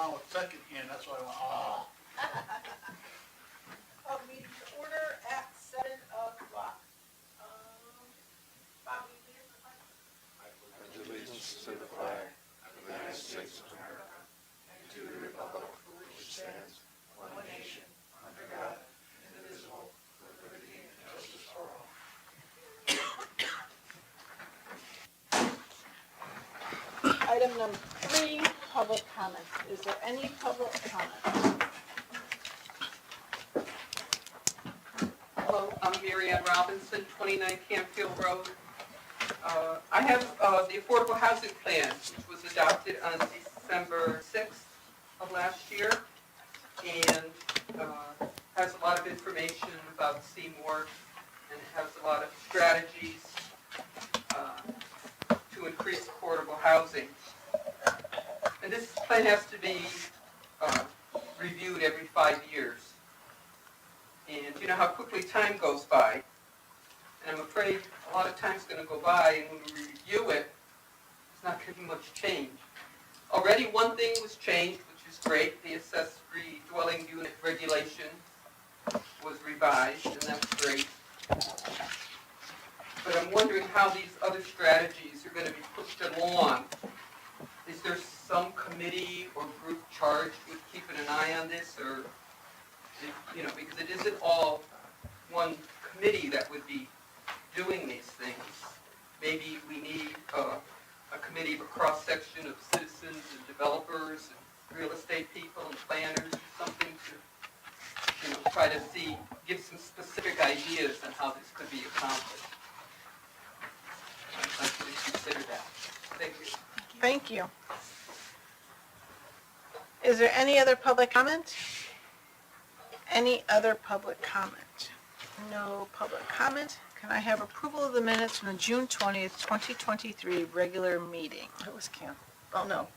around with second hand, that's why I went, oh. Call the meeting to order at 7 o'clock. Bob, will you lead us in the pledge? I pledge allegiance to the flag of the United States of America and to the republic for which it stands, one nation, under God, indivisible, with liberty and justice for all. Item number 3, public comments. Is there any public comment? Hello, I'm Mary Ann Robinson, 29 Campfield Road. I have the Affordable Housing Plan, which was adopted on December 6th of last year, and has a lot of information about Seymour, and it has a lot of strategies to increase affordable housing. And this plan has to be reviewed every 5 years. And you know how quickly time goes by. And I'm afraid a lot of time's going to go by, and when we review it, it's not going to be much change. Already one thing was changed, which is great. The accessory dwelling unit regulation was revised, and that's great. But I'm wondering how these other strategies are going to be pushed along. Is there some committee or group charged with keeping an eye on this, or, you know, because it isn't all one committee that would be doing these things. Maybe we need a committee of a cross-section of citizens and developers and real estate people and planners, something to, you know, try to give some specific ideas on how this could be accomplished. I'd like you to consider that. Thank you. Thank you. Is there any other public comment? Any other public comment? No public comment. Can I have approval of the minutes from the June 20th, 2023 regular meeting? That was canceled. Oh, no,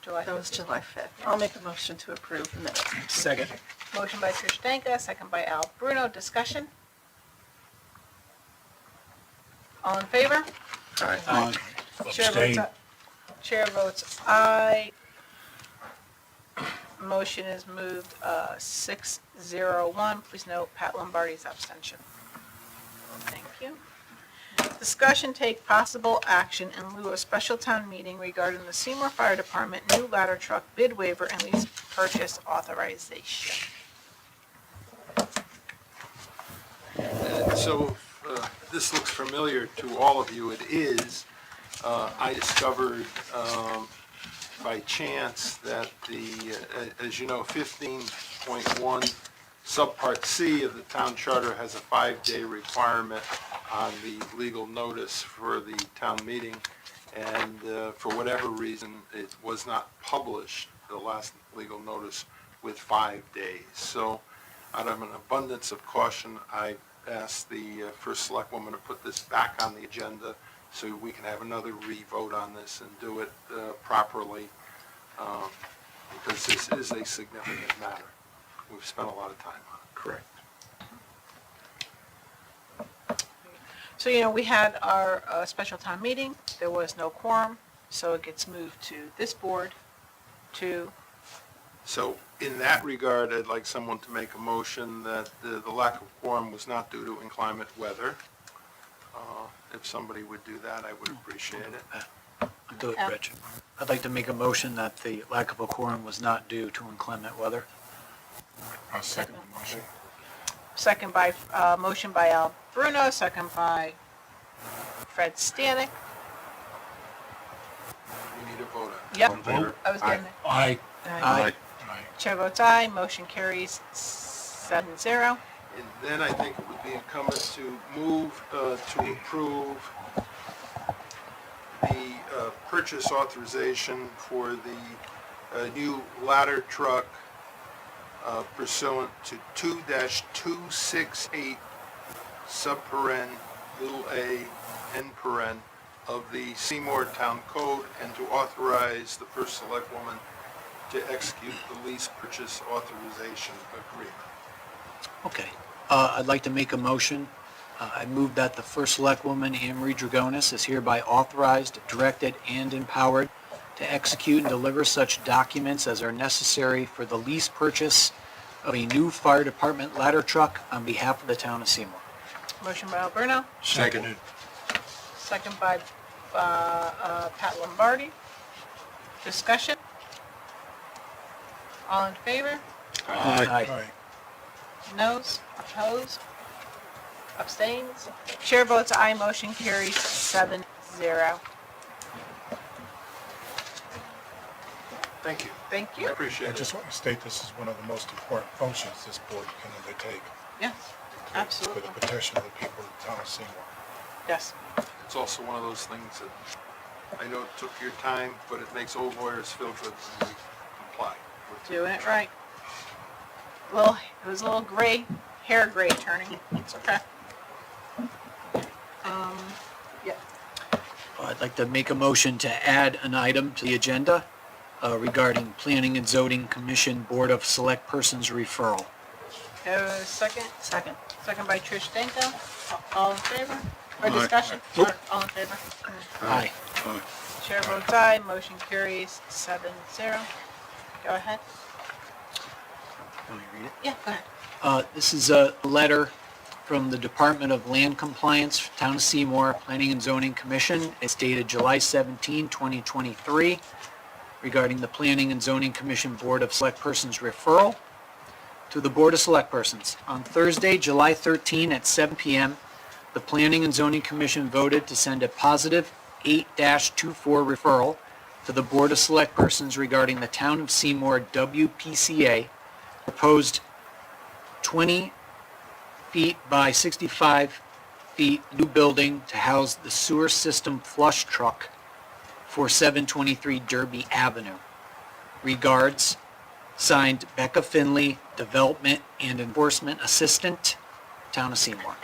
July that was 15th. July 5th. I'll make a motion to approve the minutes. Second. Motion by Trish Danka, second by Al Bruno. Discussion? All in favor? Aye. Chair votes Abstain. aye. Chair votes aye. Motion is moved 6-0-1. Please note Pat Lombardi's abstention. Thank you. Discussion take possible action in lieu of special town meeting regarding the Seymour Fire Department new ladder truck bid waiver and lease purchase authorization. So this looks familiar to all of you. It is. I discovered by chance that as you know, 15.1 subpart C of the town charter has a 5-day requirement on the legal notice for the town meeting, and for whatever reason, it was not published, the last legal notice, with 5 days. So out of an abundance of caution, I asked the first selectwoman to put this back on the agenda so we can have another re-vote on this and do it properly, because this is a significant matter. We've spent a lot of time on it. Correct. So, you know, we had our special town meeting. There was no quorum, so it gets moved to this board to, So in that regard, I'd like someone to make a motion that the lack of quorum was not due to inclement weather. If somebody would do that, I would appreciate it. I'll do it, Rich. I'd like to make a motion that the lack of a quorum was not due to inclement weather. I'll second the motion. second by, motion by Al Bruno, second by Fred Stanek. We need a vote on it. Yep. All in favor? I was getting it. Aye. Aye. Chair votes aye, motion carries 7-0. And then I think it would be incumbent to move to approve the purchase authorization for the new ladder truck pursuant to 2-268 subparen little a n paren of the Seymour Town Code, and to authorize the first selectwoman to execute the lease purchase authorization agreement. Okay. I'd like to make a motion. I move that the first selectwoman, Anne Marie Dragonis, is hereby authorized, directed, and empowered to execute and deliver such documents as are necessary for the lease purchase of a new fire department ladder truck on behalf of the town of Seymour. Motion by Alberto, Seconded. second by Pat Lombardi. Discussion? All in favor? Aye. Noes? Opposed? Abstains? Chair votes aye, motion carries 7-0. Thank you. Thank I you. appreciate I it. just want to state this is one of the most important functions this board can undertake. Yes, For absolutely. the protection of the people of the town of Seymour. Yes. It's also one of those things that I know it took your time, but it makes old lawyers feel good when we comply. Doing it right. Well, it was a little hair gray turning. It's okay. Yeah. I'd like to make a motion to add an item to the agenda regarding Planning and Zoning Commission Board of Selectpersons referral. Have a second? Second. Second by Trish Danko. All in favor? Or Aye. discussion? Nope. All in favor? Aye. Chair votes aye, motion carries 7-0. Go ahead. Can we read it? Yeah, go ahead. This is a letter from the Department of Land Compliance, Town of Seymour, Planning and Zoning Commission. It's dated July 17, 2023, regarding the Planning and Zoning Commission Board of Selectpersons referral to the Board of Selectpersons. On Thursday, July 13 at 7 p.m., the Planning and Zoning Commission voted to send a positive 8-24 referral to the Board of Selectpersons regarding the Town of Seymour WPCA proposed 20 feet by 65 feet new building to house the sewer system flush truck for 723 Derby Avenue. Regards, signed Becca Finley, Development and Enforcement Assistant, Town of Seymour.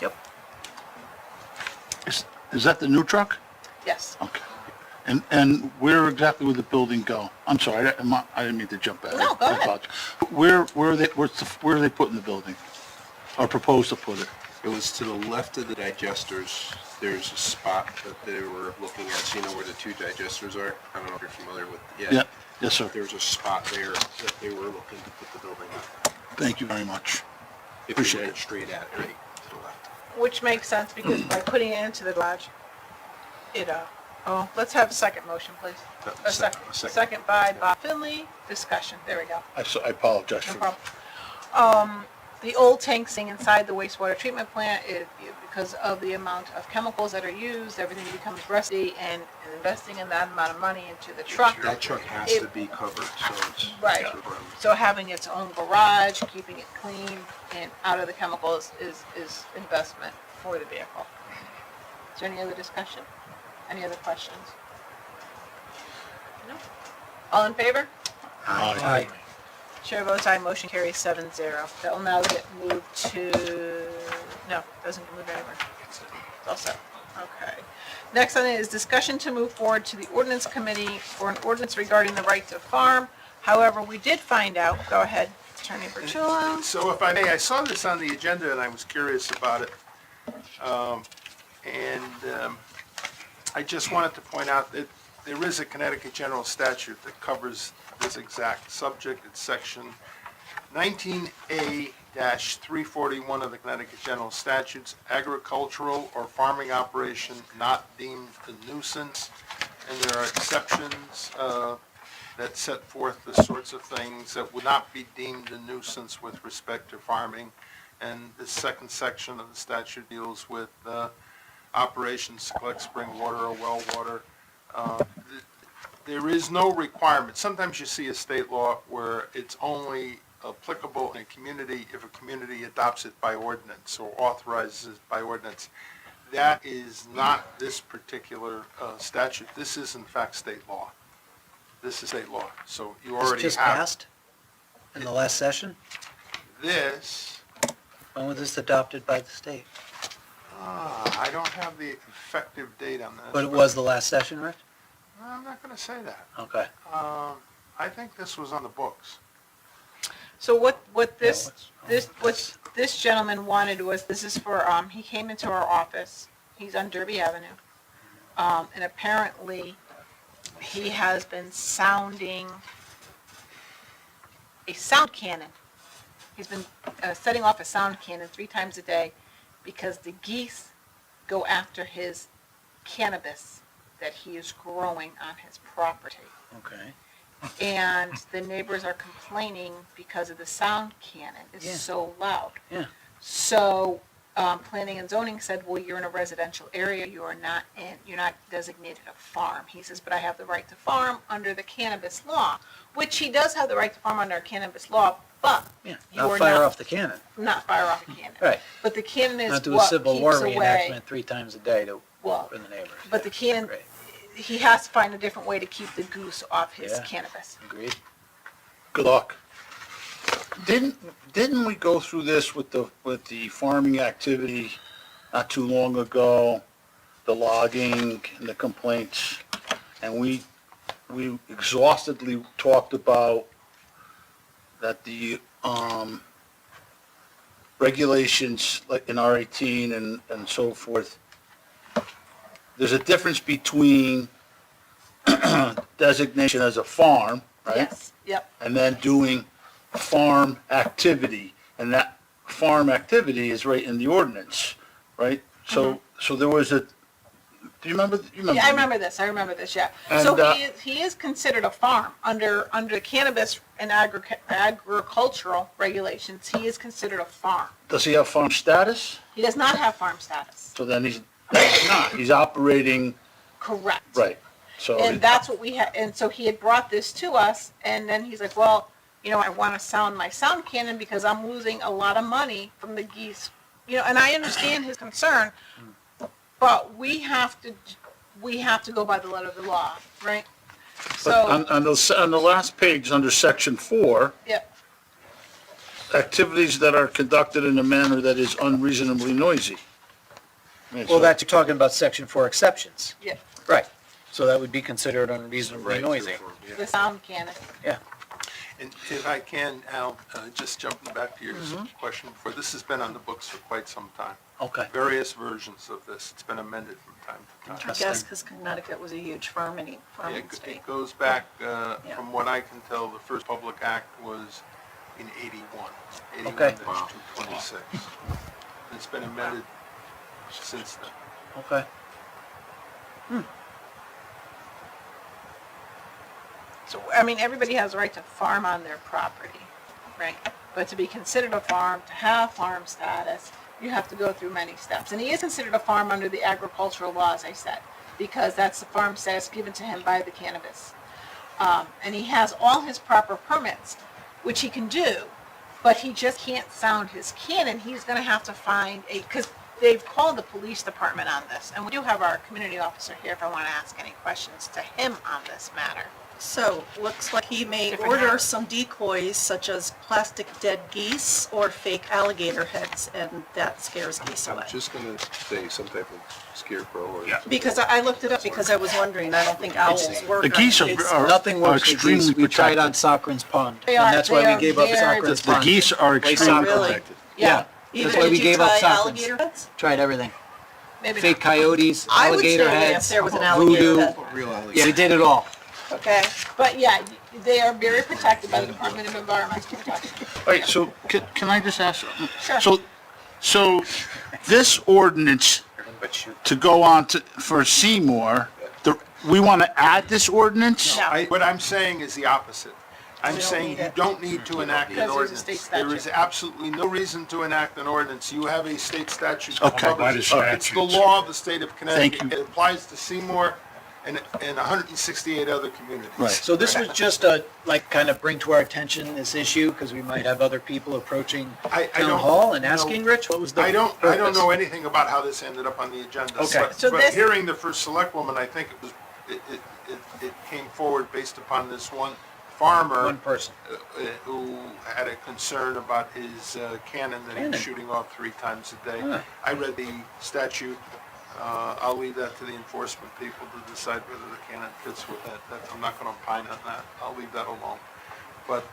Yep. Is that the new truck? Yes. Okay. And where exactly would the building go? I'm sorry, I didn't mean to jump back. No, go I ahead. apologize. Where are they putting the building? Or propose to put it? It was to the left of the digesters. There's a spot that they were looking at, so you know where the two digesters are? I don't know if you're familiar with, Yeah, yes, sir. There's a spot there that they were looking to put the building on. Thank you very much. If Appreciate you went it. straight at it, right to the left. Which makes sense because by putting it into the garage, let's have a second motion, please. A second. Second by Bob Finley. Discussion. There we go. I apologize No for, problem. The old tank sitting inside the wastewater treatment plant, because of the amount of chemicals that are used, everything becomes rusty, and investing in that amount of money into the truck. That truck has to be covered, so it's. Right. So having its own garage, keeping it clean and out of the chemicals is investment for the vehicle. Is there any other discussion? Any other questions? No? All in favor? Aye. Chair votes aye, motion carries 7-0. That will now get moved to, no, doesn't get moved anywhere. It's all set. Okay. Next on it is discussion to move forward to the ordinance committee for an ordinance regarding the right to farm. However, we did find out, go ahead, Attorney Bertullo. So if I may, I saw this on the agenda and I was curious about it. I just wanted to point out that there is a Connecticut general statute that covers this exact subject. It's section 19A-341 of the Connecticut General Statutes, agricultural or farming operation not deemed a nuisance. And there are exceptions that set forth the sorts of things that would not be deemed a nuisance with respect to farming. And the second section of the statute deals with operations to collect spring water or well water. There is no requirement. Sometimes you see a state law where it's only applicable in a community if a community adopts it by ordinance or authorizes it by ordinance. That is not this particular statute. This is in fact state law. This is state law. So you This already just have passed in the last session? this. When was this adopted by the state? I don't have the effective date on this. But it was the last session, Rich? I'm not going to say that. Okay. I think this was on the books. So what this gentleman wanted was, this is for, he came into our office, he's on Derby Avenue. And apparently, he has been sounding a sound cannon. He's been setting off a sound cannon 3 times a day because the geese go after his cannabis that he is growing on his property. Okay. And the neighbors are complaining because of the sound cannon is Yeah. so loud. Yeah. So, planning and zoning said, well, you're in a residential area, you're not designated a farm. He says, but I have the right to farm under the cannabis law, which he does have the right to farm under cannabis law, but Yeah, you not are fire not, off the cannon. not fire off a cannon. Right. But the cannon is Not do a what Civil War keeps away, reenactment 3 times a day well, for the neighbors. but the cannon, Great. he has to find a different way to keep the goose off his Yeah. cannabis. Agreed? Good luck. Didn't we go through this with the farming activity not too long ago, the logging and the complaints? And we exhaustively talked about that the, regulations like in R18 and so forth, there's a difference between designation as a farm, right? Yes, yep. And then doing farm activity, and that farm activity is right in the ordinance, right? So there was a, do you remember? Yeah, I remember this, yeah. And, So he is considered a farm under cannabis and agricultural regulations, he is considered a farm. Does he have farm status? He does not have farm status. So then he's not, he's operating, Correct. right, so. And that's what we had, and so he had brought this to us, and then he's like, well, I want to sound my sound cannon because I'm losing a lot of money from the geese. And I understand his concern, but we have to go by the letter of the law, right? But So, on the last page, under section 4, yep, activities that are conducted in a manner that is unreasonably noisy. I mean, Well, so- that's, you're talking about section 4 exceptions. yep, Right. So that would be considered unreasonably noisy. the sound cannon. Yeah. And if I can, Al, just jumping back to your question before, this has been on the books for quite some time. Okay. Various versions of this. It's been amended from time to time. I guess because Connecticut was a huge farming state. It goes back, from what I can tell, the first public act was in 81. 81 Okay. to 226. It's been amended since then. Okay. So, I mean, everybody has a right to farm on their property, right? But to be considered a farm, to have farm status, you have to go through many steps. And he is considered a farm under the agricultural law, as I said, because that's the farm status given to him by the cannabis. And he has all his proper permits, which he can do, but he just can't sound his cannon. He's going to have to find because they've called the police department on this. And we do have our community officer here if I want to ask any questions to him on this matter. So, looks like he may Different order hat. some decoys such as plastic dead geese or fake alligator heads, and that scares geese I'm away. just gonna say some type of scarecrow or. Yeah. Because I looked it up because I was wondering, I don't think owls work. The geese on are Nothing works with extremely geese. We tried on protected. Socran's Pond. They And are- that's why they we are gave up very Socran's The Pond. geese are Play extremely soccer. Really? protected. Yeah. Either That's why we did you gave up try Socran's. alligator heads? Tried everything. Maybe Fake not. coyotes, I would alligator say if heads, there was an alligator voodoo. head. Real alligator. Yeah, we did it all. Okay. But yeah, they are very protected by the Department of Environmental Protection. All right, so can I just ask? Sure. So this ordinance to go on for Seymour, we want to add this ordinance? No. What I'm saying is the opposite. I'm We don't saying need you it. don't need to enact Because an there's a ordinance. state There is statute. absolutely no reason to enact an ordinance. You have a state statute that Okay. covers By it. the It's the statutes. law of the state of Connecticut. Thank you. It applies to Seymour and 168 other communities. Right. So this was just kind of bring to our attention this issue, because we might have other people approaching I town don't hall and know- asking, Rich, what was the I don't purpose? know anything about how this ended up on the agenda. Okay. But- So But this- hearing the first select woman, I think it came forward based upon this one farmer. One person. Who had a concern about his cannon that he was Cannon. shooting off 3 times a day. Huh. I read the statute. I'll leave that to the enforcement people to decide whether the cannon fits with that. I'm not going to opine on that. I'll leave that alone. But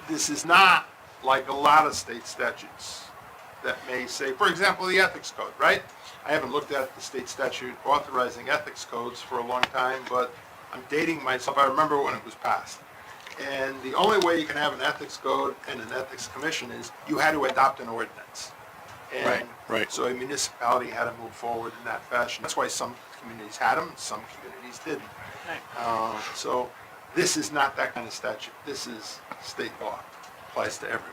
this is not like a lot of state statutes that may say, for example, the ethics code, right? I haven't looked at the state statute authorizing ethics codes for a long time, but I'm dating myself. I remember when it was passed. And the only way you can have an ethics code and an ethics commission is you had to adopt an ordinance. And Right. so a municipality had to move forward in that fashion. That's why some communities had them, some communities didn't. So this is not that kind of statute. This is state law. Applies to everyone.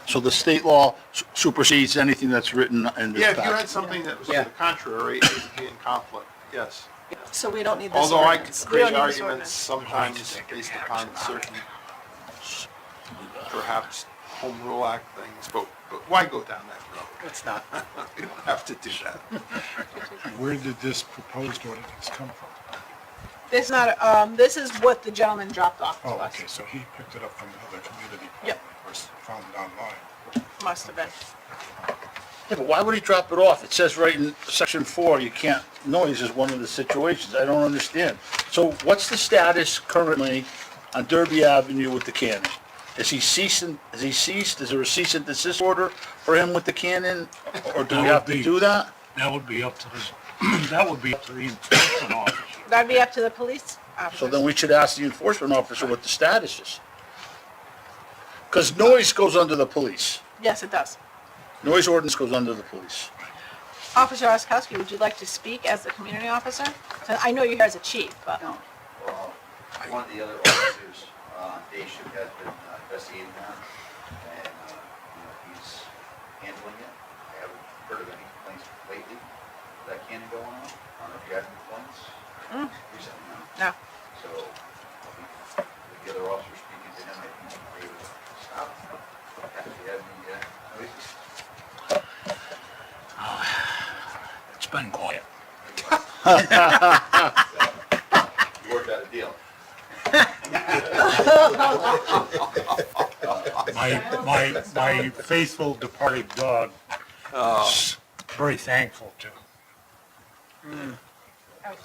So the state law supersedes anything that's written in this Yeah, if you package? had something that was to Yeah. the contrary, it would be in conflict, yes. So we don't need this Although I could ordinance. create don't need this arguments ordinance. sometimes based upon certain, perhaps, home rule act things, but why go down that road? It's not. We don't have to do that. Where did this proposed ordinance come from? This is not, this is what the gentleman dropped off to Oh, us. okay, so he picked it up from another community. Yep. Or found it online. Must have been. Yeah, but why would he drop it off? It says right in section 4, you can't, noise is one of the situations. I don't understand. So what's the status currently on Derby Avenue with the cannon? Is he ceased? Is there a cease and desist order for him with the cannon? Or do we have to do that? That would be up to the, that would be up to the enforcement officer. That'd be up to the police officers. So then we should ask the enforcement officer what the status is. Because noise goes under the police. Yes, it does. Noise ordinance goes under the police. Officer Oskowski, would you like to speak as the community officer? So I know you're here as a chief, but, No, well, one of the other officers, day shift has been investigating that, and, he's handling it. I haven't heard of any complaints lately of that cannon going on. I don't know if you had any complaints recently, no? no. So, with the other officer speaking to him, I think they would stop. If you have any noises. It's been quiet. You worked out a deal. My faithful departed dog is very thankful to.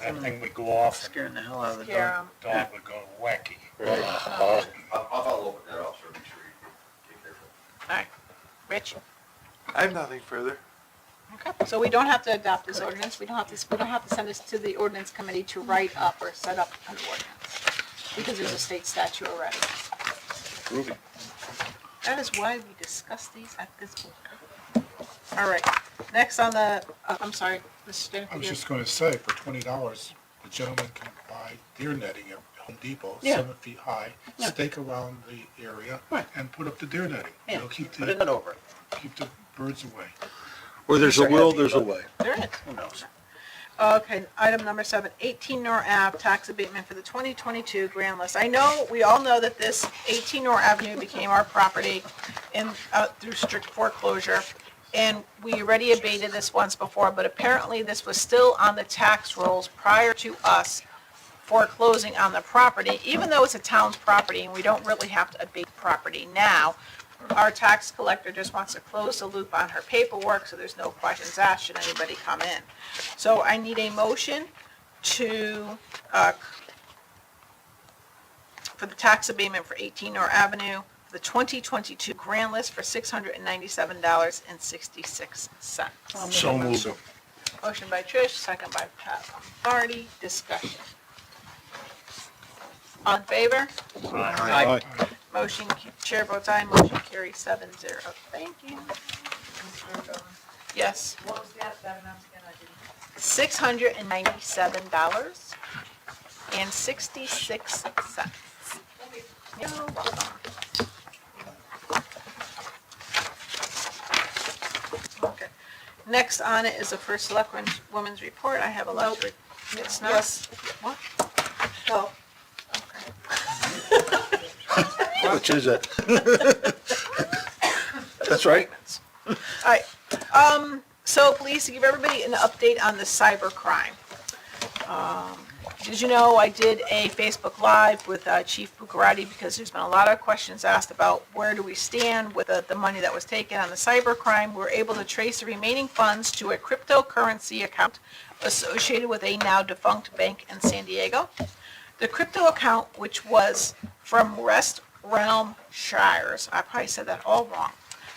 That thing would go off and Scaring the hell out of the Scare dog. 'em. dog would go wacky. I'll follow up with that officer, make sure you take care of it. All right. Rich? I have nothing further. Okay, so we don't have to adopt this ordinance, we don't have to send this to the ordinance committee to write up or set up an ordinance, because there's a state statute already. That is why we discuss these at this point. All right, next on the, I'm sorry, Mr. Stanley. I was just gonna say, for $20, the gentleman can buy deer netting at Home Depot, Yeah. 7 feet high, stake around the area, Right. and put up the deer netting. Yeah, It'll keep put a net over it. keep the birds away. Where there's a will, there's a way. There is. Who knows? Okay, item number 7, 18 North Ave, tax abatement for the 2022 grand list. I know, we all know that this 18 North Avenue became our property through strict foreclosure, and we already abated this once before, but apparently this was still on the tax rolls prior to us foreclosing on the property, even though it's a town's property and we don't really have to abate property now. Our tax collector just wants to close the loop on her paperwork, so there's no questions asked should anybody come in. So I need a motion to, for the tax abatement for 18 North Avenue, the 2022 grand list for $697.66. So moved. Motion by Trish, second by Pat Lombardi, discussion. All in favor? Aye. Motion, chair votes aye, motion carries 7-0. Thank you. Yes. What was that amount again? $697.66. You're welcome. Okay. Next on it is the first select woman's report. I have a lot to. It's not. Yes. What? Oh, Which is it? That's right. All right, so police, to give everybody an update on the cyber crime. As you know, I did a Facebook Live with Chief Buccarati because there's been a lot of questions asked about where do we stand with the money that was taken on the cyber crime. We were able to trace the remaining funds to a cryptocurrency account associated with a now defunct bank in San Diego. The crypto account, which was from Rest Realm Shires, I probably said that all wrong,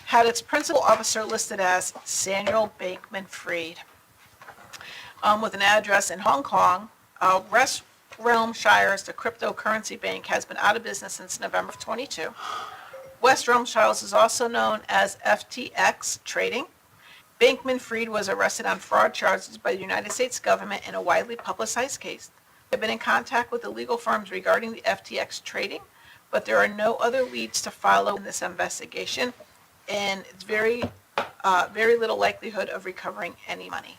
had its principal officer listed as Samuel Bankman-Fried, with an address in Hong Kong. West Realm Shires, the cryptocurrency bank, has been out of business since November of 22. West Realm Shires is also known as FTX Trading. Bankman-Fried was arrested on fraud charges by the United States government in a widely publicized case. They've been in contact with the legal firms regarding the FTX trading, but there are no other leads to follow in this investigation, and it's very little likelihood of recovering any money.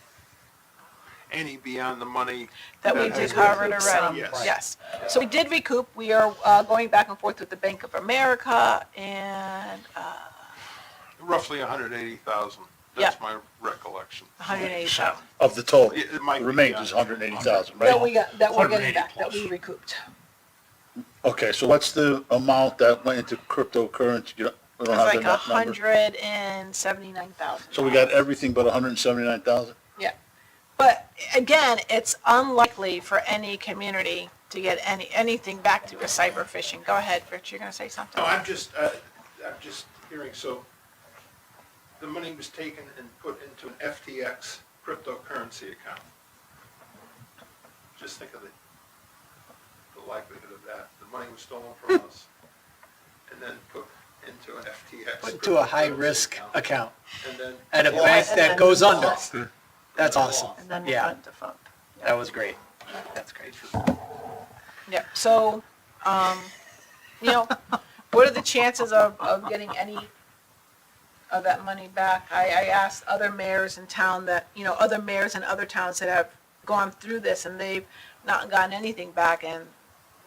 Any beyond the money? That we has recovered been- already. Yes. Yes. So we did recoup. We are going back and forth with the Bank of America, and Roughly 180,000. Yeah. That's my recollection. 180,000 Of the total. It might The be remains beyond. is 180,000, that right? we got, that we're getting 180 back, that plus. we recouped. Okay, so what's the amount that went into cryptocurrency? We don't It's have like the net number. 179,000. So we got everything but 179,000? Yeah. But again, it's unlikely for any community to get anything back through a cyber phishing. Go ahead, Rich, you're gonna say something? No, I'm just hearing, so the money was taken and put into an FTX cryptocurrency account. Just think of the likelihood of that. The money was stolen from us and then put into an FTX. Put to a cryptocurrency high-risk account And then. at a Yeah, bank and that then goes under. lost. That's awesome. And then Yeah. fund to fund. That was great. That's great. Yeah, so, what are the chances of getting any of that money back? I asked other mayors in town that, other mayors in other towns that have gone through this, and they've not gotten anything back, and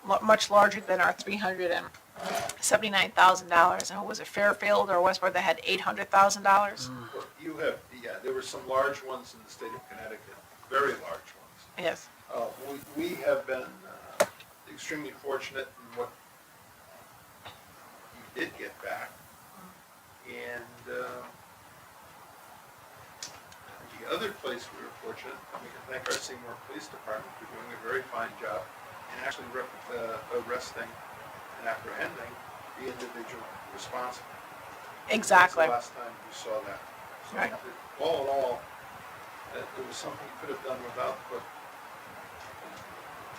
much larger than our $379,000. And was it Fairfield or Westport that had $800,000? Well, you have, there were some large ones in the state of Connecticut, very large ones. Yes. We have been extremely fortunate in what you did get back. And the other place we were fortunate, we can thank our Seymour Police Department for doing a very fine job in actually arresting and apprehending the individual responsible. Exactly. That's the last time we saw that. So Right. all in all, it was something you could have done without, but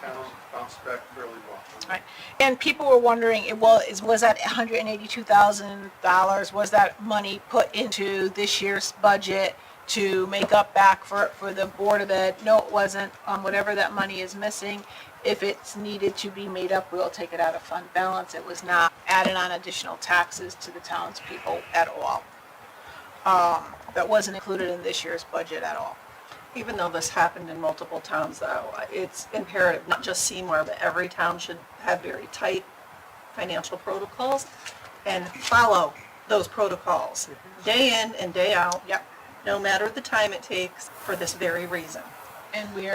the town bounced back fairly well. Right. And people were wondering, was that $182,000, was that money put into this year's budget to make up back for the Board of Ed? No, it wasn't. Whatever that money is missing, if it's needed to be made up, we'll take it out of fund balance. It was not added on additional taxes to the townspeople at all. That wasn't included in this year's budget at all. Even though this happened in multiple towns, though, it's imperative, not just Seymour, but every town should have very tight financial protocols and follow those protocols day in and day out. Yep. No matter the time it takes, for this very reason. And we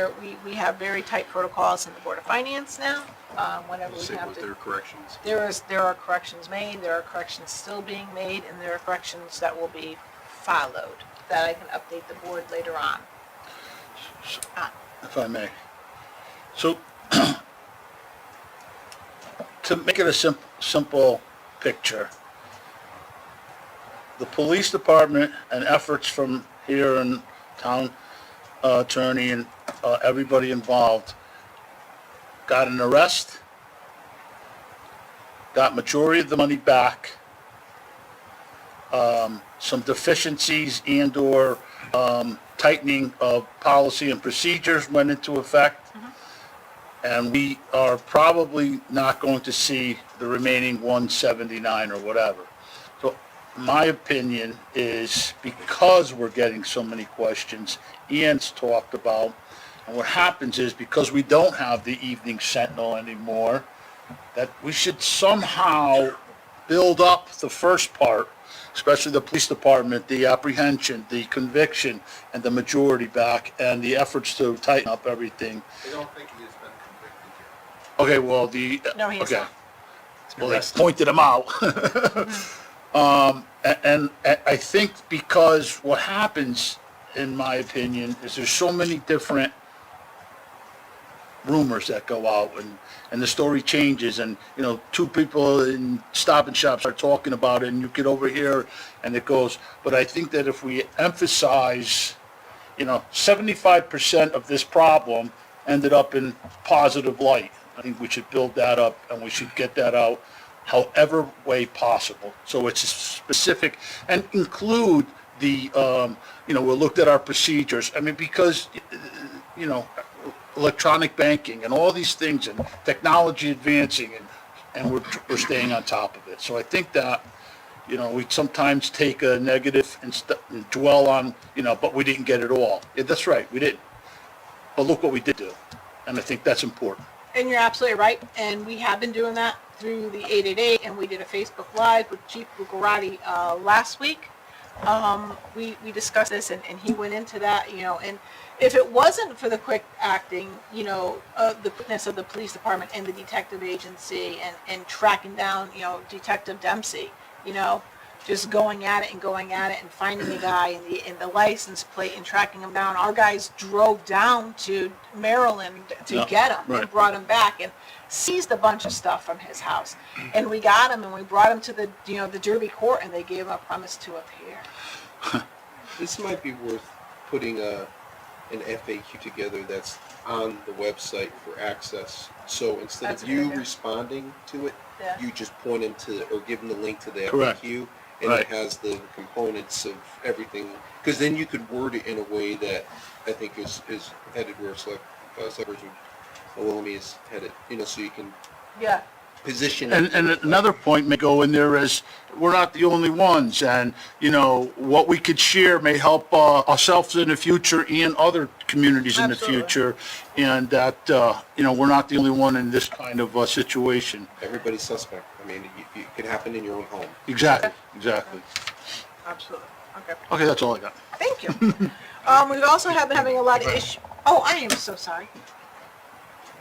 have very tight protocols in the Board of Finance now. Whenever we Same have with to. their corrections. There are corrections made, there are corrections still being made, and there are corrections that will be followed, that I can update the board later on. If I may. So, to make it a simple picture, the police department and efforts from here and town attorney and everybody involved got an arrest, got majority of the money back, some deficiencies and/or tightening of policy and procedures went into effect. And we are probably not going to see the remaining 179 or whatever. So my opinion is, because we're getting so many questions, Ian's talked about, and what happens is, because we don't have the evening sentinel anymore, that we should somehow build up the first part, especially the police department, the apprehension, the conviction, and the majority back, and the efforts to tighten up everything. I don't think he has been convicted yet. Okay, well, No, he is okay. not. Well, they pointed him out. And I think, because what happens, in my opinion, is there's so many different rumors that go out and the story changes and, you know, two people in Stop and Shop are talking about it and you get over here and it goes. But I think that if we emphasize, you know, 75% of this problem ended up in positive light. I think we should build that up and we should get that out however way possible. So it's specific and include the, you know, we looked at our procedures. I mean, because, you know, electronic banking and all these things and technology advancing and we're staying on top of it. So I think that, you know, we sometimes take a negative and dwell on, you know, but we didn't get it all. Yeah, that's right, we didn't. But look what we did do. And I think that's important. And you're absolutely right, and we have been doing that through the 888, and we did a Facebook Live with Chief Buccarati last week. We discussed this, and he went into that, you know, and if it wasn't for the quick acting, you know, the quickness of the police department and the detective agency and tracking down, you know, Detective Dempsey, you know, just going at it and finding the guy and the license plate and tracking him down. Our guys drove down to Maryland to get him and brought him back and seized a bunch of stuff from his house. And we got him and we brought him to the, you know, the Derby court and they gave him a promise to appear. This might be worth putting an FAQ together that's on the website for access. So instead That's of a good you idea. responding to it, Yeah. you just point them to, or give them the link to the Correct. FAQ, and Right. it has the components of everything. Because then you could word it in a way that I think is headed where Selectperson Willoughby is headed. You know, so you can Yeah. position it. And another point may go in there is, we're not the only ones, and, you know, what we could share may help ourselves in the future and other communities in the Absolutely. future, and that, you know, we're not the only one in this kind of situation. Everybody's suspect. I mean, it could happen in your own home. Exactly. Absolutely. Okay. Okay, that's all I got. Thank you. We've also been having a lot of issues. Oh, I am so sorry.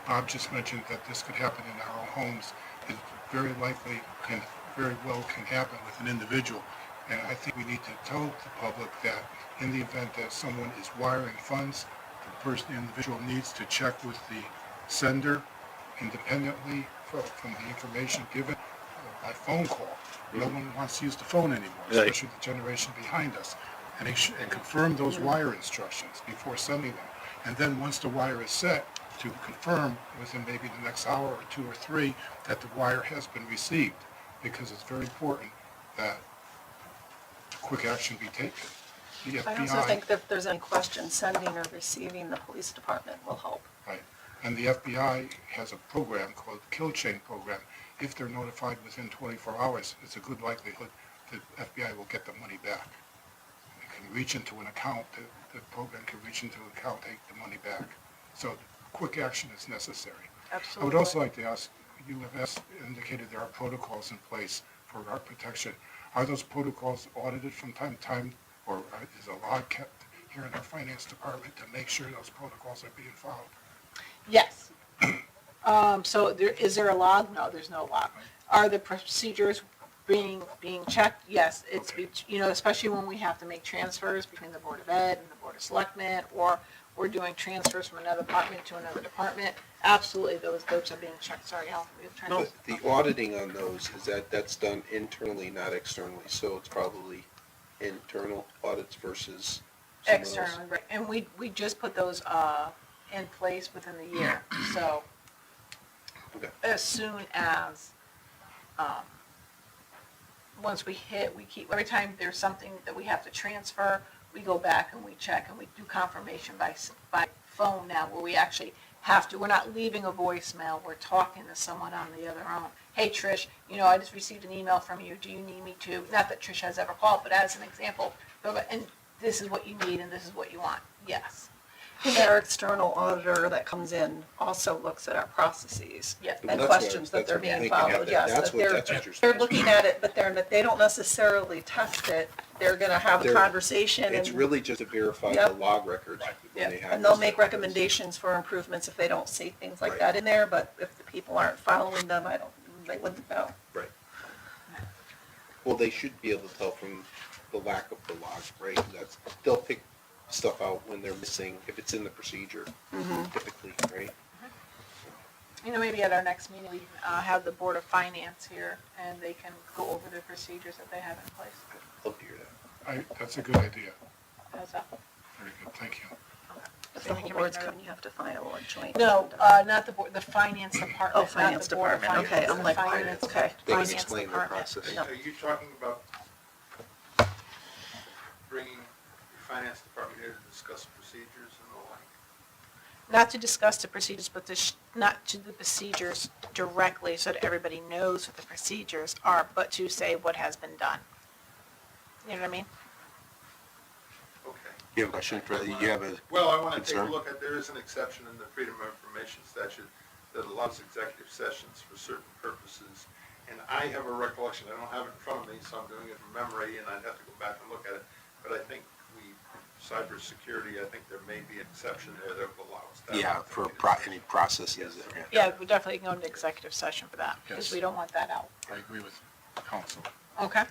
Bob just mentioned that this could happen in our own homes. It very likely and very well can happen with an individual. And I think we need to tell the public that in the event that someone is wiring funds, the individual needs to check with the sender independently from the information given by phone call. No one wants to use the phone anymore, Right. especially the generation behind us. And confirm those wire instructions before sending them. And then once the wire is set, to confirm within maybe the next hour or two or three that the wire has been received, because it's very important that quick action be taken. The I also FBI, think that if there's any question, sending or receiving the police department will help. right, and the FBI has a program called the Kill Chain Program. If they're notified within 24 hours, it's a good likelihood that FBI will get the money back. It can reach into an account, the program can reach into an account, take the money back. So quick action is necessary. I Absolutely. would also like to ask, you have indicated there are protocols in place for our protection. Are those protocols audited from time to time, or is a log kept here in our finance department to make sure those protocols are being followed? Yes. So is there a log? No, there's no log. Are the procedures being checked? Yes. It's, Okay. you know, especially when we have to make transfers between the Board of Ed and the Board of Selectmen, or we're doing transfers from another department to another department. Absolutely, those votes are being checked. Sorry, Al. You're trying to- But the auditing on those, that's done internally, not externally, so it's probably internal audits versus someone else. Externally, right. And we just put those in place within the year. So Okay. as soon as, once we keep, every time there's something that we have to transfer, we go back and we check and we do confirmation by phone now, where we actually have to, we're not leaving a voicemail, we're talking to someone on the other end. Hey Trish, you know, I just received an email from you, do you need me to, not that Trish has ever called, but as an example, and this is what you need and this is what you want, yes. And our external auditor that comes in also looks at our processes Yeah. and That's what- questions that that's they're what being I'm thinking of, followed, that- yes. that's that what they're you're They're supposed to looking do. at it, but they don't necessarily test it. They're gonna have a They're- conversation It's and, really just to verify the Yep. log records when Yep. they have. and they'll those make things. recommendations for improvements if they don't see things like Right. that in there, but if the people aren't following them, they wouldn't know. Right. Well, they should be able to tell from the lack of the log, right? They'll pick stuff out when they're missing, if it's in the procedure, typically, right? maybe at our next meeting, we can have the Board of Finance here, and they can go over the procedures that they have in place. Love to hear that. That's a good idea. How's that? Very good, thank you. If the whole board's coming, you have to file a joint. No, not the board, the finance department. Oh, not finance the Board of department, okay, Finance, I'm the like, finance- okay. They can finance explain their department. process. Yep. Are you talking about bringing your finance department here to discuss procedures and the like? Not to discuss the procedures, but not to the procedures directly so that everybody knows what the procedures are, but to say what has been done. You know what I mean? Okay. You have a question for, you have a, Well, I want to take a Concern? look at, there is an exception in the Freedom of Information statute that allows executive sessions for certain purposes. And I have a recollection, I don't have it in front of me, so I'm doing it from memory, and I'd have to go back and look at it. But I think cybersecurity, I think there may be an exception there that will allow us that. yeah, for any processes. Yes. Yeah, we definitely go into executive session for that, because Yes. we don't want that out. I agree with council. Okay.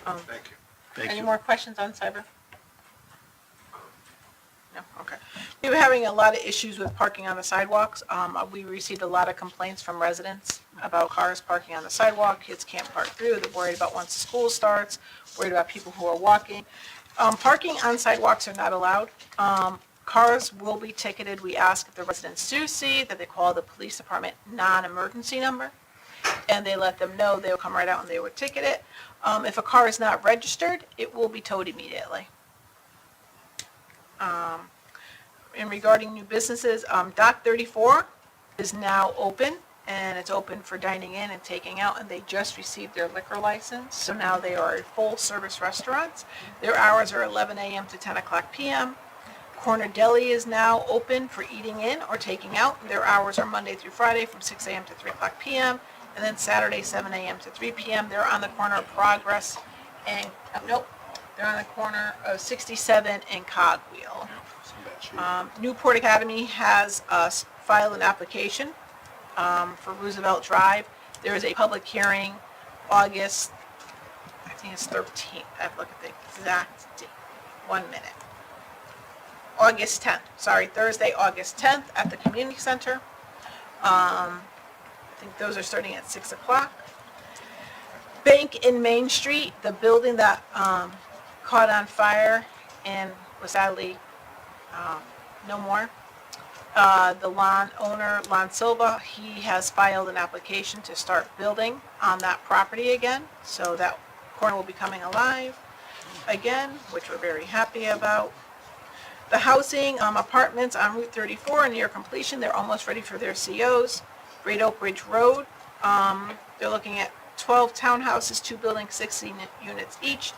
Thank you. Any more questions on cyber? No, okay. We were having a lot of issues with parking on the sidewalks. We received a lot of complaints from residents about cars parking on the sidewalk. Kids can't park through. They're worried about once school starts, worried about people who are walking. Parking on sidewalks are not allowed. Cars will be ticketed. We ask if the residents do see that they call the police department non-emergency number, and they let them know. They'll come right out and they will ticket it. If a car is not registered, it will be towed immediately. And regarding new businesses, Dock 34 is now open, and it's open for dining in and taking out, and they just received their liquor license, so now they are a full-service restaurant. Their hours are 11 a.m. to 10 o'clock p.m. Corner Deli is now open for eating in or taking out. Their hours are Monday through Friday from 6 a.m. to 3 o'clock p.m., and then Saturday, 7 a.m. to 3 p.m. They're on the corner of Progress and, they're on the corner of 67 and Cogwheel. Newport Academy has filed an application for Roosevelt Drive. There is a public hearing August, I think it's 13th. I have to look at the exact date. 1 minute. August 10th, sorry, Thursday, August 10th at the community center. I think those are starting at 6 o'clock. Bank in Main Street, the building that caught on fire and was sadly no more. The lawn owner, Lon Silva, he has filed an application to start building on that property again. So that corner will be coming alive again, which we're very happy about. The housing apartments on Route 34 are near completion. They're almost ready for their COs. Great Oak Ridge Road, they're looking at 12 townhouses, 2 buildings, 16 units each,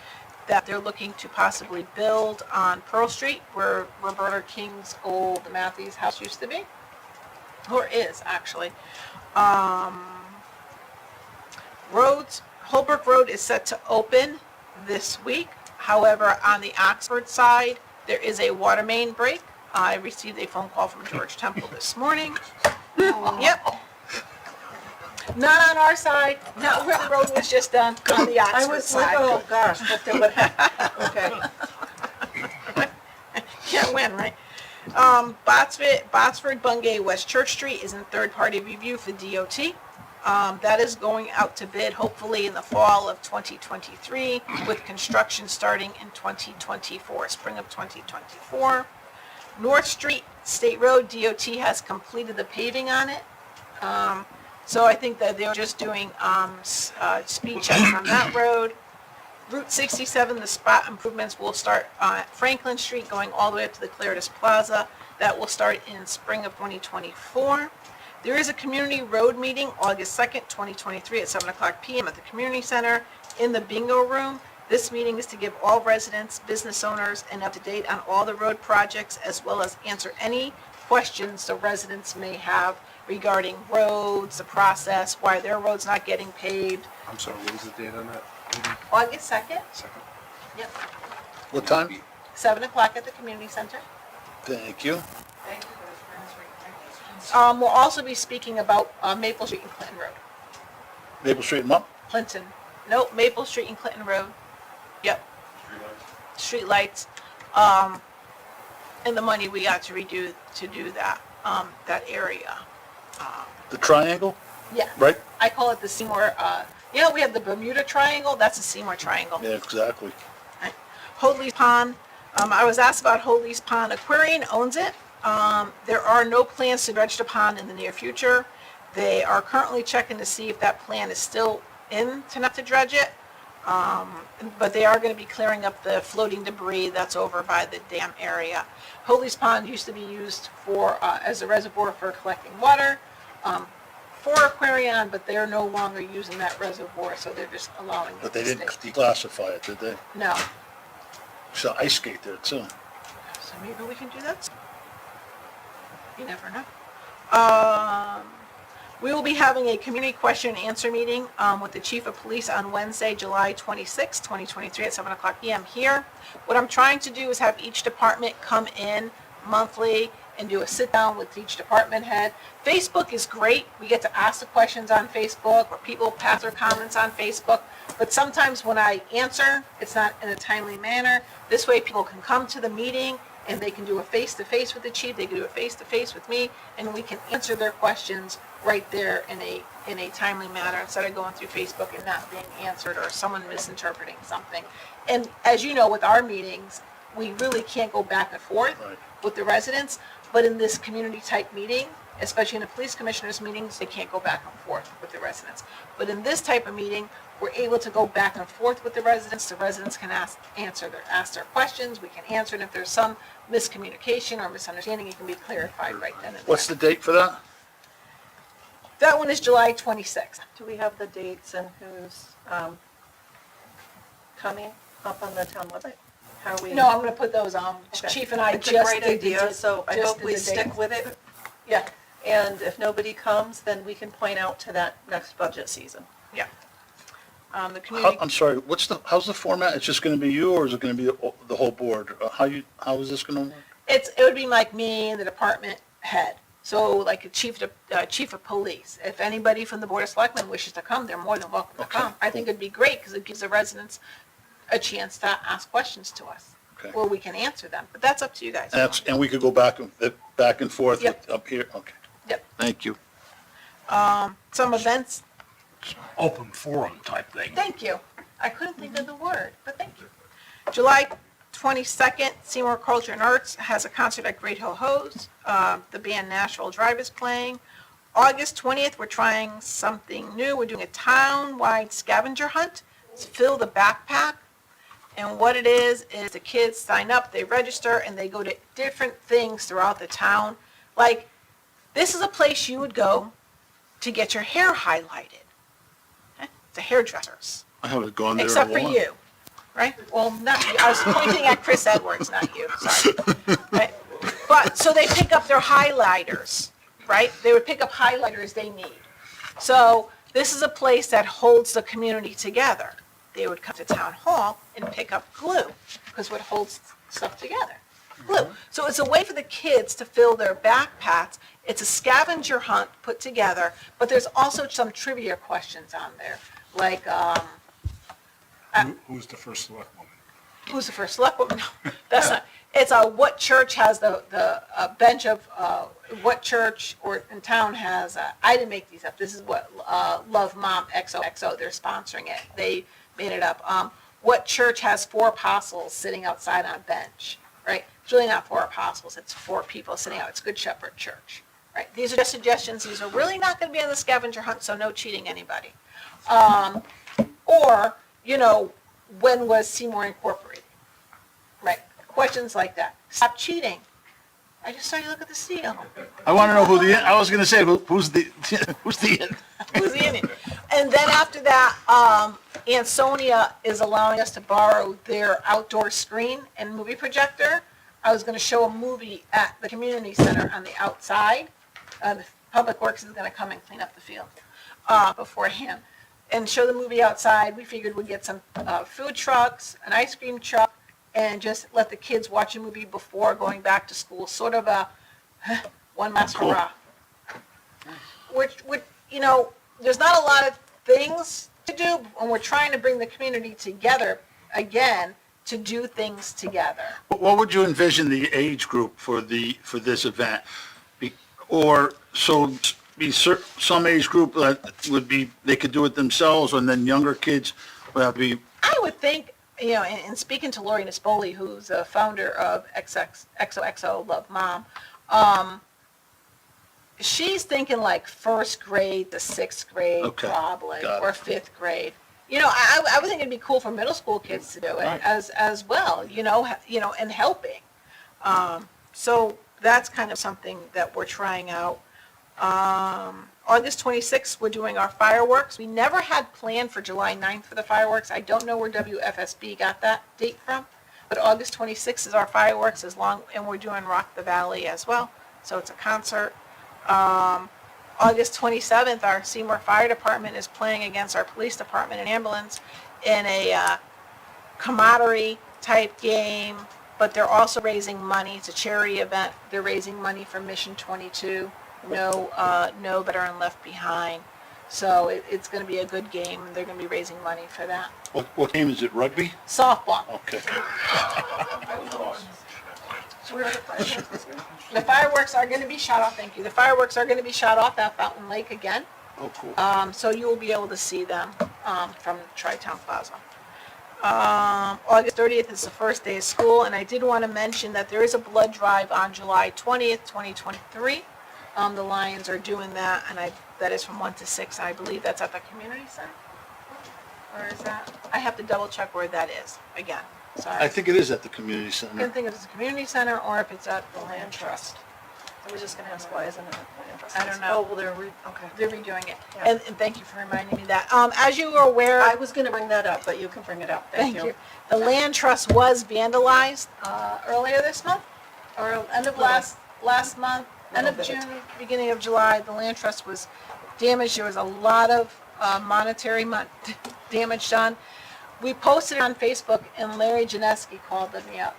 that they're looking to possibly build on Pearl Street, where Roberta King's old Matthews house used to be, or is actually. Roads, Holbrook Road is set to open this week. However, on the Oxford side, there is a water main break. I received a phone call from George Temple this morning. Yep. Not on our side, not where the road was just done, on the I Oxford was like, side. oh gosh, what the, okay. Can't win, right? Botsford, Bungay, West Church Street is in third-party review for DOT. That is going out to bid hopefully in the fall of 2023, with construction starting in 2024, spring of 2024. North Street, State Road, DOT has completed the paving on it. So I think that they're just doing speed checks on that road. Route 67, the spot improvements will start on Franklin Street, going all the way up to the Claridis Plaza. That will start in spring of 2024. There is a community road meeting August 2nd, 2023 at 7 o'clock p.m. at the community center in the bingo room. This meeting is to give all residents, business owners, and up to date on all the road projects, as well as answer any questions the residents may have regarding roads, the process, why their road's not getting paved. I'm sorry, what was the date on that? August 2nd? Second. Yep. What time? 7 o'clock at the community center. Thank you. We'll also be speaking about Maple Street and Clinton Road. Maple Street and what? Clinton. Nope, Maple Street and Clinton Road. Yep. Street lights. And the money we got to do that. that area. The triangle, Yeah, right? I call it the Seymour, we have the Bermuda Triangle, that's the Seymour Triangle. Yeah, exactly. Right. Hoadley's Pond, I was asked about Hoadley's Pond. Aquarian owns it. There are no plans to dredge the pond in the near future. They are currently checking to see if that plan is still in to not to dredge it. But they are going to be clearing up the floating debris that's over by the dam area. Hoadley's Pond used to be used for, as a reservoir for collecting water, for Aquarion, but they're no longer using that reservoir, so they're just allowing it But they to didn't stay. declassify it, did they? No. So ice skate there too. So maybe we can do that. You never know. We will be having a community question and answer meeting with the Chief of Police on Wednesday, July 26, 2023 at 7 o'clock p.m. here. What I'm trying to do is have each department come in monthly and do a sit-down with each department head. Facebook is great. We get to ask the questions on Facebook, or people pass their comments on Facebook. But sometimes when I answer, it's not in a timely manner. This way people can come to the meeting and they can do a face-to-face with the chief, they can do a face-to-face with me, and we can answer their questions right there in a timely manner instead of going through Facebook and not being answered or someone misinterpreting something. And as you know, with our meetings, we really can't go back and forth Right. with the residents, but in this community-type meeting, especially in the police commissioners' meetings, they can't go back and forth with the residents. But in this type of meeting, we're able to go back and forth with the residents. The residents can ask their questions, we can answer, and if there's some miscommunication or misunderstanding, it can be clarified right then and there. What's the date for that? That one is July 26th. Do we have the dates and who's coming up on the town website? How are we? No, I'm gonna put those on. Okay. Chief and I It's just a great did the idea, di- so I just hope did we the stick dates. with it. Yeah, And if nobody comes, then we can point out to that next budget season. yeah. The community. I'm sorry, how's the format? It's just gonna be you, or is it gonna be the whole board? How is this gonna work? It would be like me and the department head. So like a chief of police. If anybody from the Board of Selectmen wishes to come, they're more than welcome to Okay, come. I think it'd be great because it gives the residents a chance to ask questions to us. Okay. Where we can answer them, but that's up to you guys. And we could go back and forth Yep. up here, okay. Yep. Thank you. Some events, Open forum type thing. thank you. I couldn't think of the word, but thank you. July 22nd, Seymour Culture and Arts has a concert at Great Hill Hose. The band Nashville Drive is playing. August 20th, we're trying something new. We're doing a town-wide scavenger hunt to fill the backpack. And what it is the kids sign up, they register, and they go to different things throughout the town. Like, this is a place you would go to get your hair highlighted. Okay? It's a hairdresser's. I haven't gone there in a Except for while. you, right? Well, not you. I was pointing at Chris Edwards, not you, sorry. Right? But, so they pick up their highlighters, right? They would pick up highlighters they need. So this is a place that holds the community together. They would come to town hall and pick up glue, because what holds stuff together? Glue. So it's a way for the kids to fill their backpacks. It's a scavenger hunt put together, but there's also some trivia questions on there, like, Who's the first select woman? who's the first select woman? No, that's not. It's what church has the bench of, what church or in town has, I didn't make these up. This is what, Love Mom XOXO, they're sponsoring it. They made it up. What church has 4 apostles sitting outside on a bench, right? It's really not 4 apostles, it's 4 people sitting out. It's Good Shepherd Church, right? These are just suggestions. These are really not going to be on the scavenger hunt, so no cheating anybody. Or, when was Seymour Incorporated? Right, questions like that. Stop cheating. I just saw you look at the seal. I want to know I was gonna say, who's the, who's the, Who's in it? And then after that, Ansonia is allowing us to borrow their outdoor screen and movie projector. I was gonna show a movie at the community center on the outside. The Public Works is gonna come and clean up the field, beforehand. And show the movie outside. We figured we'd get some, food trucks, an ice cream truck, and just let the kids watch a movie before going back to school, sort of a one last hurrah. Which, there's not a lot of things to do, and we're trying to bring the community together again to do things together. what would you envision the age group for this event? Or, so be some age group that would be, they could do it themselves, and then younger kids would have to be, I would think, and speaking to Lori Nispoli, who's a founder of XOXO Love Mom, she's thinking like first grade to sixth grade, Okay, probably, got it. or fifth grade. I would think it'd be cool for middle school kids to do it Right. as well, and helping. So that's kind of something that we're trying out. August 26th, we're doing our fireworks. We never had planned for July 9th for the fireworks. I don't know where WFSB got that date from, but August 26th is our fireworks and we're doing Rock the Valley as well. So it's a concert. August 27th, our Seymour Fire Department is playing against our police department and ambulance in a camaraderie type game, but they're also raising money. It's a charity event. They're raising money for Mission 22. No Better Left Behind. So it's going to be a good game. They're going to be raising money for that. what game is it, rugby? Softball. Okay. Where are the fireworks this year? The fireworks are going to be shot off. Thank you. The fireworks are going to be shot off at Fountain Lake again. Oh, cool. So you will be able to see them from Tri-Town Plaza. August 30th is the first day of school, and I did want to mention that there is a blood drive on July 20th, 2023. The Lions are doing that, and that is from 1 to 6. I believe that's at the community center. Or is that? I have to double check where that is again. Sorry. I think it is at the community I center. can't think if it's the community center or if it's at the Land Trust. I was just gonna ask why isn't it? I don't know. Oh, well, okay. They're redoing it. Yeah. And thank you for reminding me that. As you are aware. I was gonna bring that up, but you can bring it up. Thank you. The Land Trust was vandalized earlier this month, or end of last month, end of Little bit. June, beginning of July. The Land Trust was damaged. There was a lot of monetary damage done. We posted it on Facebook, and Larry Janeski called me up,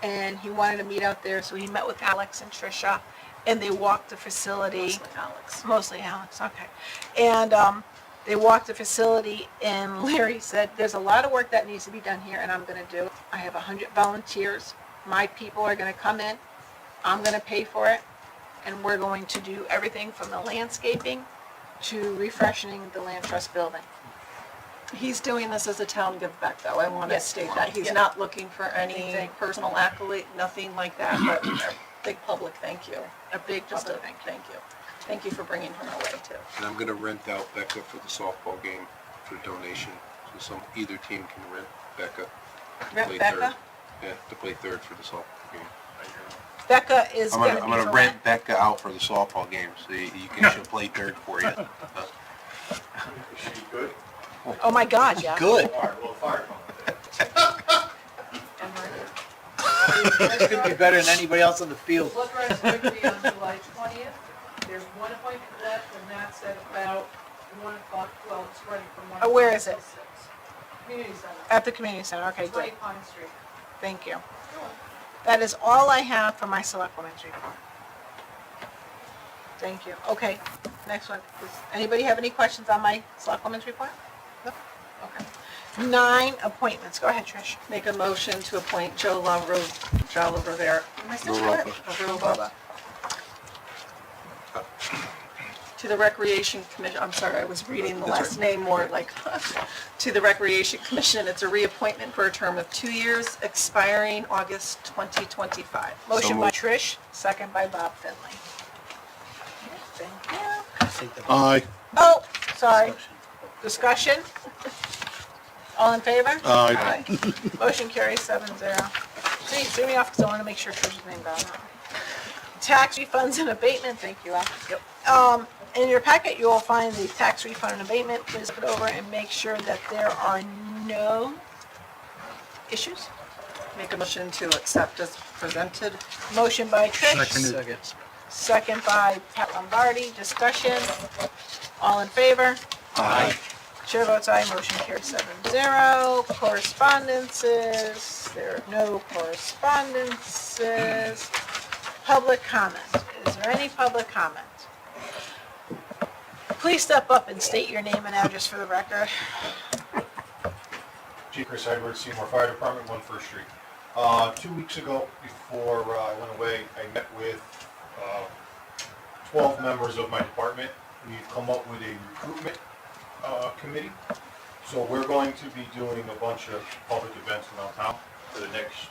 and he wanted to meet out there, so he met with Alex and Tricia, and they walked the facility. Mostly Alex, okay. And they walked the facility, and Larry said, there's a lot of work that needs to be done here, and I'm going to do it. I have 100 volunteers. My people are going to come in. I'm going to pay for it, and we're going to do everything from the landscaping to refreshing the Land Trust building. He's doing this as a town give back, though. I want to Yes. state that. He's Yeah. not looking for any Anything. personal accolade, nothing like that, but big public thank you. A big Just a public thank you. Thank you for bringing him our way, too. And I'm gonna rent out Becca for the softball game for donation, so either team can rent Becca. to Rent play Becca? third. Yeah, to play third for the softball game. Becca is I'm going to gonna, be I'm gonna for rent Becca out for the softball game, so she'll play third for you. Oh, my God, yeah. Good. Fire. It's gonna be better than anybody else on the field. Blood drive is going to be on July 20th. There's one appointment left, and that's at about 1 o'clock, well, it's running from 1 o'clock. Where is it? Community Center, At the community center, okay, 20 great, Pine Street. thank you. That is all I have for my Selectwoman's report. Thank you. Okay, next one. Does anybody have any questions on my Selectwoman's report? No? Okay. 9 appointments. Go ahead, Trish. Make a motion to appoint Joe Rivera. Am I saying that? Roba. To the Recreation Commission, I'm sorry, I was reading the last name more like, to the Recreation Commission. It's a reappointment for a term of 2 years, expiring August 2025. Motion by moved. Trish, second by Bob Finley. Thank you. Aye. Oh, sorry. Discussion? All in favor? Aye. Motion carries 7-0. See, threw me off because I want to make sure Trish's name got on that. Tax refunds and abatement, thank you, Al. Yep. In your packet, you will find the tax refund and abatement. Please put over and make sure that there are no issues. Make a motion to accept as presented. Motion by Trish. Second. Second by Pat Lombardi. Discussion. All in favor? Aye. Chair votes aye, motion carries 7-0. Correspondences, there are no correspondences. Public comment, is there any public comment? Please step up and state your name and address for the record. Chief Chris Edwards, Seymour Fire Department, 1 First Street. 2 weeks ago, before I went away, I met with 12 members of my department, we've come up with a recruitment committee. So we're going to be doing a bunch of public events around town for the next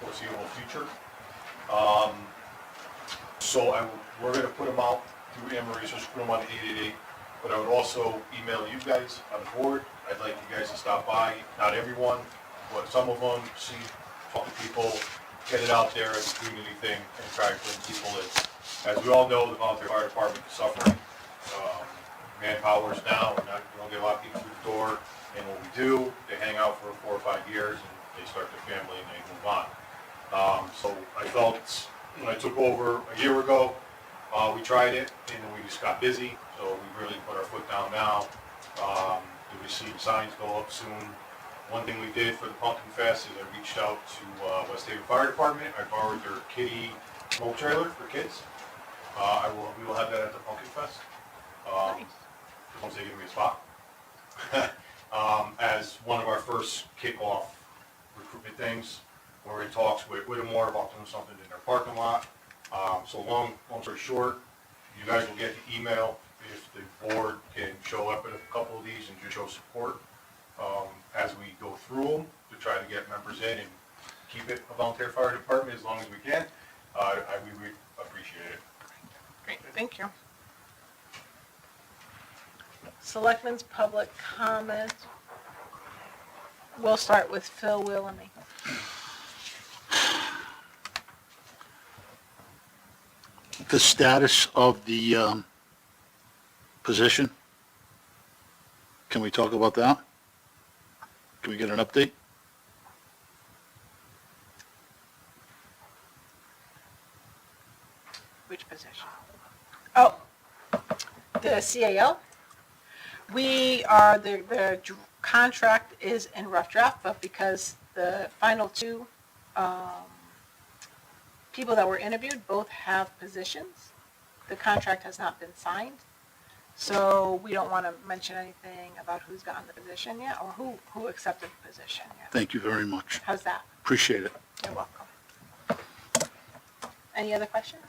foreseeable future. We're gonna put them out through Emery, so just put them on the 888. But I would also email you guys on the board. I'd like you guys to stop by, not everyone, but some of them, see, talk to people, get it out there as a community thing, and try to bring people in. As we all know, the volunteer fire department is suffering. Manpower's down, we don't get a lot of people through the door, and what we do, they hang out for 4 or 5 years, and they start their family, and they move on. So I felt, when I took over a year ago, we tried it, and then we just got busy, so we really put our foot down now. You'll be seeing signs go up soon. One thing we did for the Pumpkin Fest is I reached out to West Haven Fire Department. I borrowed their kiddie smoke trailer for kids. We will have that at the Pumpkin Fest. Nice. Once they give me a spot. As one of our first kickoff recruitment things, we're in talks with Whittemore about doing something in their parking lot. So long story short, you guys will get the email if the board can show up at a couple of these and just show support as we go through them to try to get members in and keep it a volunteer fire department as long as we can. We would appreciate it. Great, thank you. Selectmen's public comment. We'll start with Phil Willoughby. The status of the position? Can we talk about that? Can we get an update? Which position? Oh, the CAO. We are, the contract is in rough draft, but because the final two people that were interviewed both have positions, the contract has not been signed. So we don't want to mention anything about who's gotten the position yet or who accepted the position yet. Thank you very much. How's that? Appreciate it. You're welcome. Any other questions?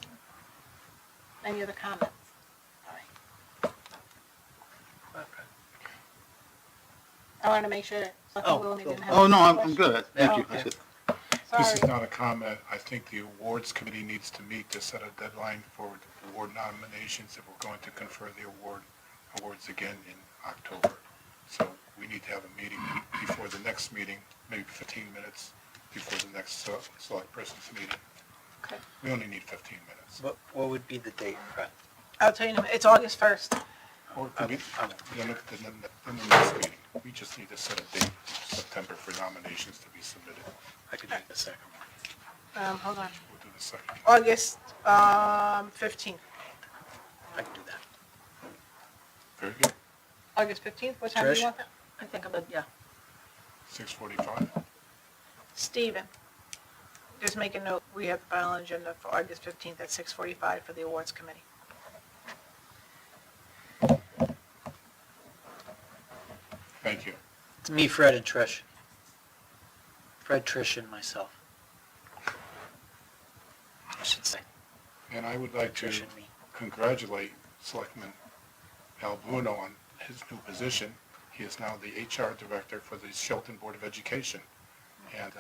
Any other comments? All right. I want to make sure Selectman Willoughby didn't have. Oh, no, any I'm questions. good. Thank you. Okay. That's it. This Sorry. is not a comment. I think the awards committee needs to meet to set a deadline for award nominations if we're going to confer the awards again in October. So we need to have a meeting before the next meeting, maybe 15 minutes before the next Selectpersons meeting. Okay. We only need 15 minutes. What would be the date, Fred? I'll tell you in a minute. It's August 1st. Or it could be, then look at the next meeting. We just need to set a date in September for nominations to be submitted. I could do the second one. Hold on. We'll do the second. August 15th. I can do that. Very good. August 15th, what time do Trish? you want that? I think of it, yeah. 6:45. Stephen, just make a note, we have the final agenda for August 15th at 6:45 for the awards committee. Thank you. It's me, Fred, and Trish. Fred, Trish, and myself. I should say. And I would like to Trish and me. congratulate Selectman Al Bruno on his new position. He is now the HR director for the Shelton Board of Education. And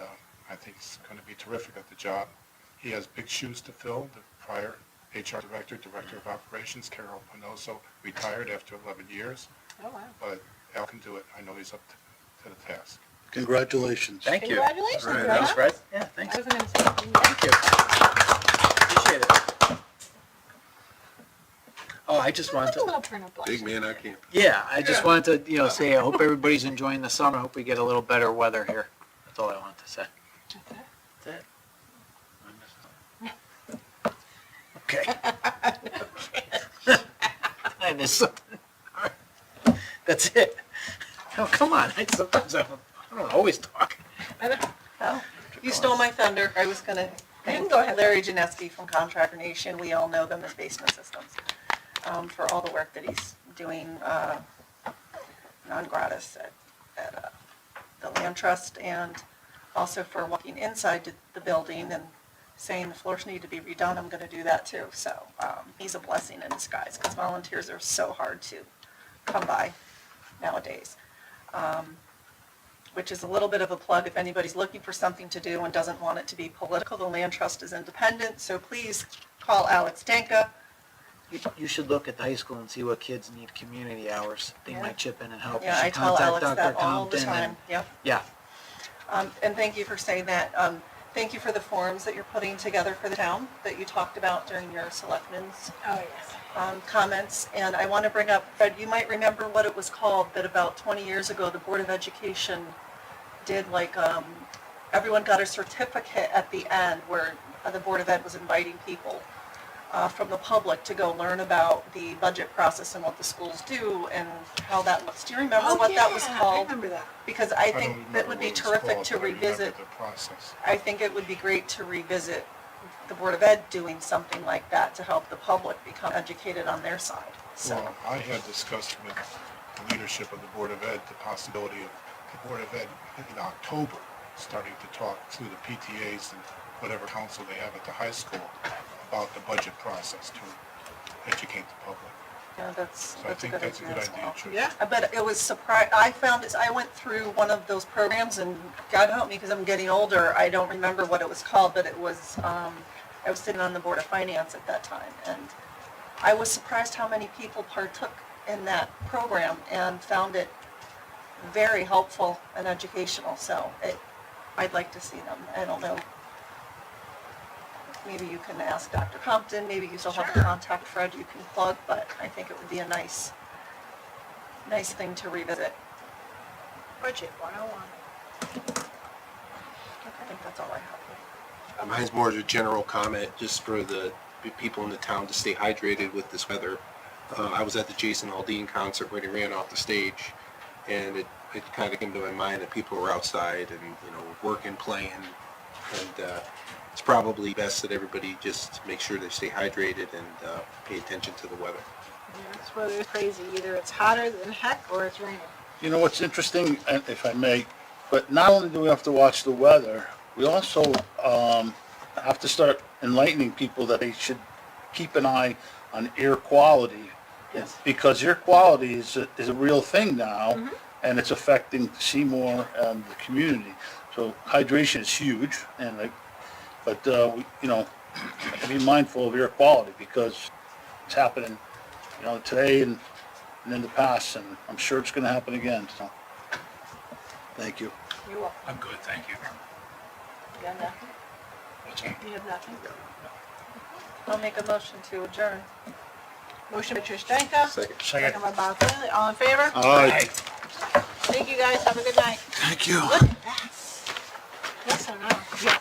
I think he's going to be terrific at the job. He has big shoes to fill. The prior HR director, director of operations, Carol Pinoso, retired after 11 years. Oh, wow. But Al can do it. I know he's up to the task. Congratulations. Thank you. Congratulations, All right, Fred. thanks, Fred. Yeah, I thanks. wasn't going to say anything. Thank you. Appreciate it. Oh, I just wanted A to, little turn up Big man, I can't. yeah, I just wanted to, say, I hope everybody's enjoying the summer. I hope we get a little better weather here. That's all I wanted to say. That's it. Okay. I missed something. All right. That's it. Oh, come on. Sometimes I don't always talk. Oh, you stole my thunder. I was gonna, can go ahead. Larry Janeski from Contractor Nation, we all know them as Basement Systems, for all the work that he's doing, non-gratis at the Land Trust, and also for walking inside the building and saying the floors need to be redone, I'm gonna do that too. So, he's a blessing in disguise, because volunteers are so hard to come by nowadays. Which is a little bit of a plug if anybody's looking for something to do and doesn't want it to be political. The Land Trust is independent, so please call Alex Danka. You should look at the high school and see what kids need community hours. They might chip in and help. You Yeah, I should tell contact Alex Dr. that all the Compton and- time, yep. Yeah, And thank you for saying that. Thank you for the forums that you're putting together for the town that you talked about during your selectmen's Oh, yes. comments. And I want to bring up, Fred, you might remember what it was called, that about 20 years ago, the Board of Education did like, everyone got a certificate at the end where the Board of Ed was inviting people from the public to go learn about the budget process and what the schools do and how that looks. Do you remember what that was Oh, yeah, called? I remember that. Because I don't think remember that would be what it's terrific called, to but I remember revisit. the process. I think it would be great to revisit the Board of Ed doing something like that to help the public become educated on their side. So, Well, I had discussed with the leadership of the Board of Ed the possibility of the Board of Ed in October starting to talk through the PTAs and whatever council they have at the high school about the budget process to educate the public. yeah, that's So I a think good that's a good idea as idea, well. Trish. Yeah. But it was I found this, I went through one of those programs, and God help me, because I'm getting older, I don't remember what it was called, but it was, I was sitting on the Board of Finance at that time, and I was surprised how many people partook in that program and found it very helpful and educational, so I'd like to see them. I don't know. Maybe you can ask Dr. Compton, maybe you still have the Sure. contact Fred you can plug, but I think it would be a nice thing to revisit. Budget 101. I think that's all I have. Mine's more of a general comment, just for the people in the town to stay hydrated with this weather. I was at the Jason Aldean concert when he ran off the stage, and it kind of came to my mind that people were outside and, working, playing, and it's probably best that everybody just make sure they stay hydrated and pay attention to the weather. Yeah, this weather is crazy. Either it's hotter than heck or it's raining. You know what's interesting, and if I may, but not only do we have to watch the weather, we also have to start enlightening people that they should keep an eye on air quality. Yes. Because air quality is a real thing now, and it's affecting Seymour and the community. So hydration is huge, and be mindful of air quality, because it's happening, today and in the past, and I'm sure it's going to happen again. So, thank you. You're welcome. I'm good, thank you. You have nothing? What's that? You have nothing? I'll make a motion to adjourn. Motion by Trish Danka. Second. Second by Bob Finley. All in favor? Aye. Thank you, guys. Have a good night. Thank you. Look at that. Yes or no? Yeah.